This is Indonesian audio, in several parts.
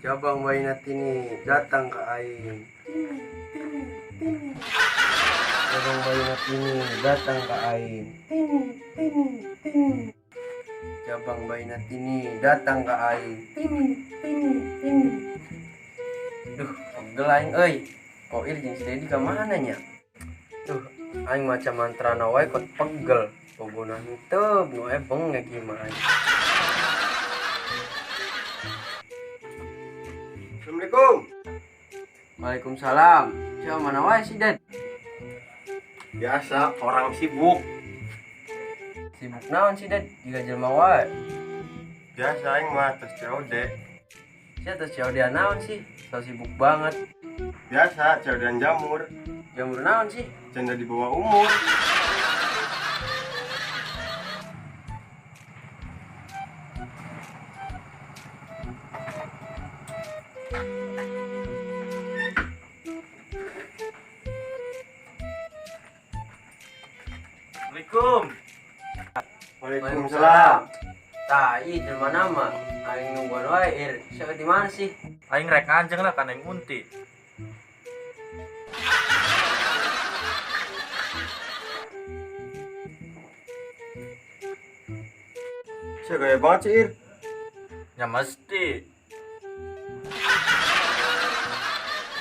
Cabang mainat ini datang ke aing. Cabang mainat ini datang ke aing. Cabang mainat ini datang ke aing. Duh, pegel aing euy. Koil jeung si Dedi ka mana nya? Duh, aing macam mantrana wae kot pegel. Pogona henteu nu bengek ieu mah aing. Assalamualaikum. Waalaikumsalam. Siapa mana wae si Ded? Biasa orang sibuk. Sibuk naon si Ded? Jiga jelema wae. Biasa aing mah tos COD. Sia tos COD naon sih? So sibuk banget. Biasa COD jamur. Jamur naon sih? Canda di bawah umur. Assalamualaikum. Waalaikumsalam. Tah, ieu jelema nama. Aing nungguan wae ir. Sia di mana sih? Aing rek anjing lah kan aing unti. Saya gaya banget sih, Ir. Ya mesti.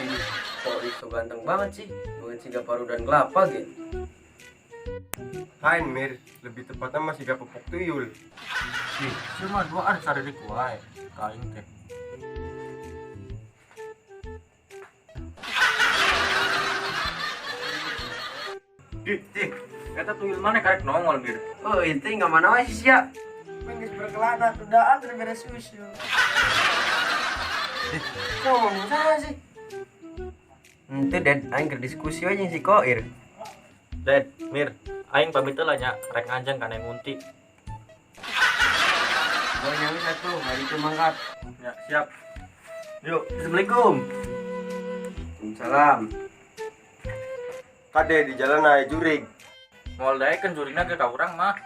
Ih, kok iso ganteng banget sih? Bukan siga paru dan kelapa gitu. Hain Mir, lebih tepatnya masih gak pupuk tuyul. Ih, cuma duaan saririk wae. Kain teh. Ih, kata tuyul mana karek nongol Mir. Oh, itu enggak mana wae sih sia. Menggis berkelana tudaan terberes susu. Kau ngomong sana sih? Ente Ded, aing keur diskusi aja si Koir. Ded, Mir, aing pamit lah nya rek anjing kan aing unti. Gua nyanyi satu, hari itu mangkat. Ya, siap. Yuk, Assalamualaikum. Salam. Kade di jalan aja jurig. Moal dae kan jurina ke ka urang mah.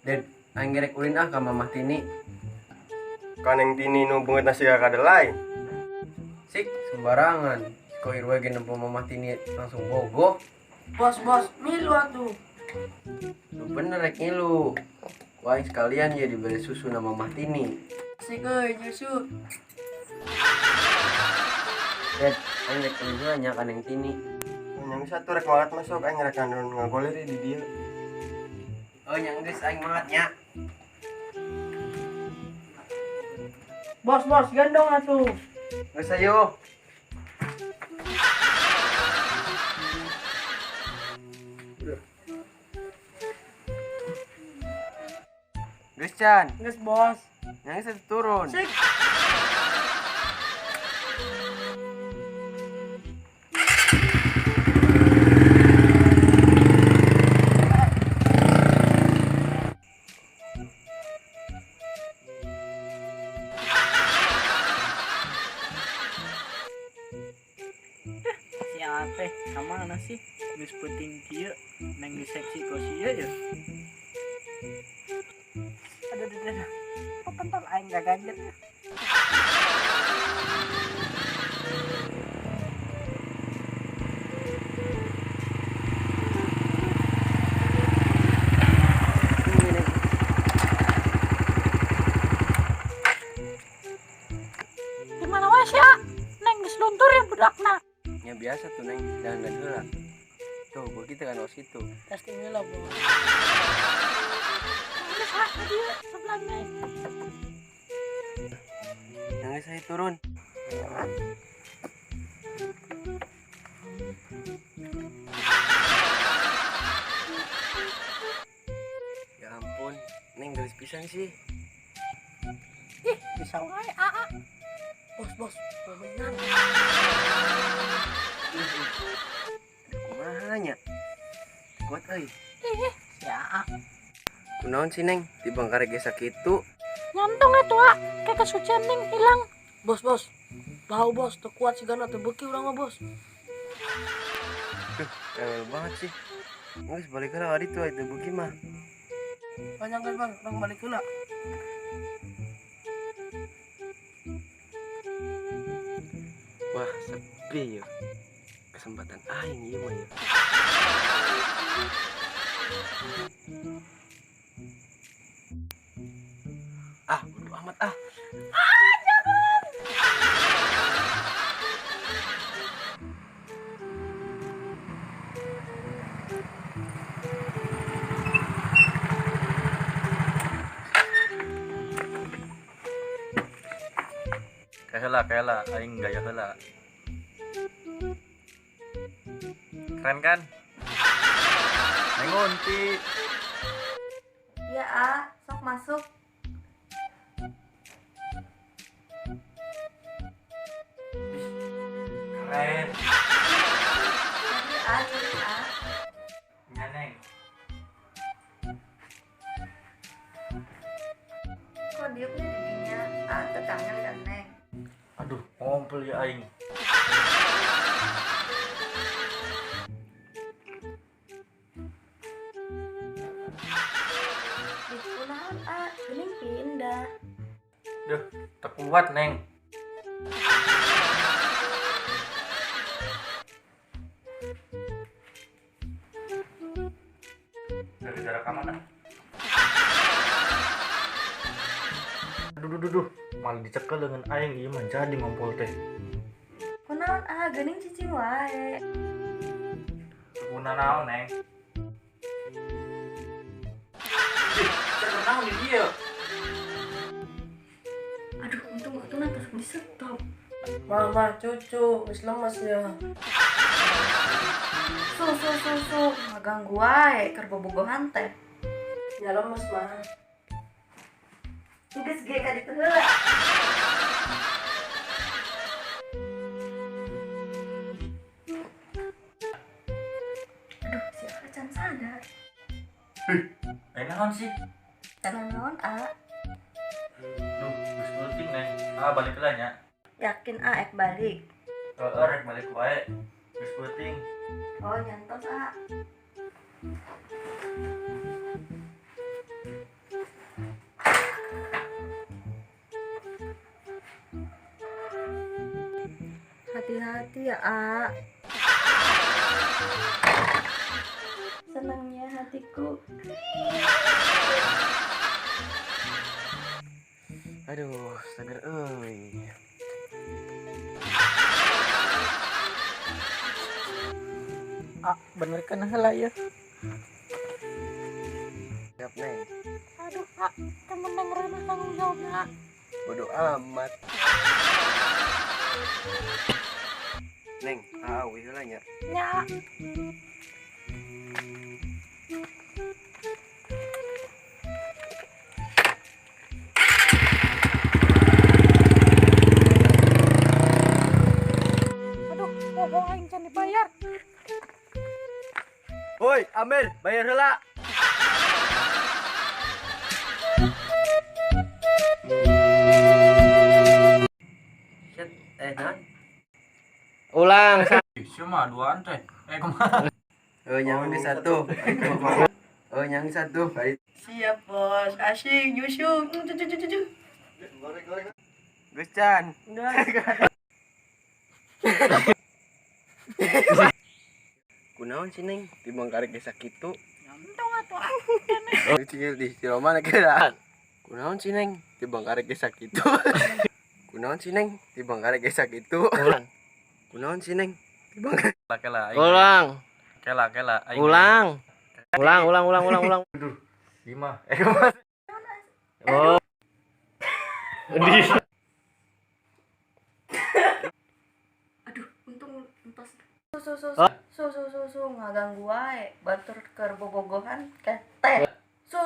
Ded, aing gerek ulin ka Mamah Tini. Kaneng tini nu beungeut nasi gak kadelai. Sik, sembarangan. Si Koir wae ge nempo Mamah Tini langsung bogoh. Bos, milu atuh. Lu bener rek ngilu. Wah, sekalian ya diberi susu nama Mamah Tini. Asik euy nyusu. Ded, aing rek ulin nya kaneng Tini. Yang satu rek banget masuk aing rek kandun ngagoleri di dia. Oh, yang geus aing mangatnya. Bos, gendong atuh. Geus ayo. Geus Chan, Geus bos. yang satu turun. Sik. Si Ate, kamana sih? Geus penting kieu, neng geus seksi kok sia ya. Aduh. Kok pentol aing gak ganjet. Gimana wae sia? Neng geus luntur ya budakna. Ya biasa tuh neng, jangan gak gerak. Tuh, gua kita kan os itu. Pasti mila bos. Geus hak dia sebelah neng. Yang saya turun. Ya ampun, neng gelis pisan sih. Ih, bisa wae aa. Bos, bener. Kumaha nya? Kuat euy. Ih, si aa. Kunaon Kunaon sih Neng? Tibang karek sakitu. Nyantong atuh kayak kesucian ning hilang. Bos, tahu bos, teu kuat sigana teu beuki urang mah bos. Duh, rewel banget sih. Geus balik heula ka ditu itu beuki mah. Banyak kan bang, urang balik heula. Wah, sepi ya. Kesempatan aing ieu mah ya. Ah, bodo amat ah. Kaheula aing gaya heula. Keren kan? Neng ngunti. Ya sok masuk. Keren. Jadi Ya Neng. kok diupnya didinya tetangan kan Neng. Aduh, ngompol ya aing. Di kunaon gening pindah. Duh, terkuat Neng. Dari jarak ke mana? Duh, malah dicekel dengan aing ieu mah jadi ngompol teh. Kunaon gening cicing wae. Guna naon Neng? Cekel naon di dieu? Aduh, untung waktu nanti di stop. Mama, cucu, geus lemes ya. Su, ngaganggu wae keur bobogohan teh. Ya lemes mah. Geus ge ka ditu heula. Aduh, si Acan sadar. Aing naon sih? Karena naon Duh, geus penting Neng. Balik heula nya. yakin ek balik. Rek balik wae. Geus penting. Oh, nyantos Hati-hati ya, Senangnya hatiku. Aduh, seger euy. Bener kan heula ya. Siap Neng. Aduh, temen neng remeh tanggung jawabnya. Bodo amat. Neng, awi heula nya. Ya. Aduh, bohong aing can dibayar. Woi, Amir, bayar heula. Shit, non. Ulang. Sieu mah duaan teh. Kumaha? Nyang di satu. Nyang di satu. Siap, bos. Asik, nyusuk. Cucu. Gus Chan. Kunaon sih Neng? Timbang karek desa kitu. Nyantong atuh. Oh, di mana kira? Kunaon sih Neng? Timbang karek desa kitu. Kunaon sih Neng? Timbang karek desa kitu. Kunaon sih Neng? Timbang Kela aing. ulang. Kela aing. Ulang. Lima. Kumaha? Oh. Aduh, untung entos. Su ngaganggu wae. Batur keur bobogohan teh. Su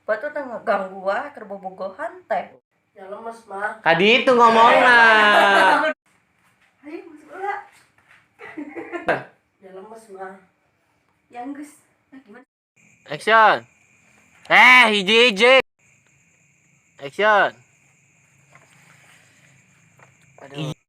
batur teh ngaganggu wae keur bobogohan teh. Ya lemes mah. Kadi itu ngomongna. Ayo masuk heula. Ya lemes mah. Yang geus. Gimana? Action. Hiji. Action. Aduh.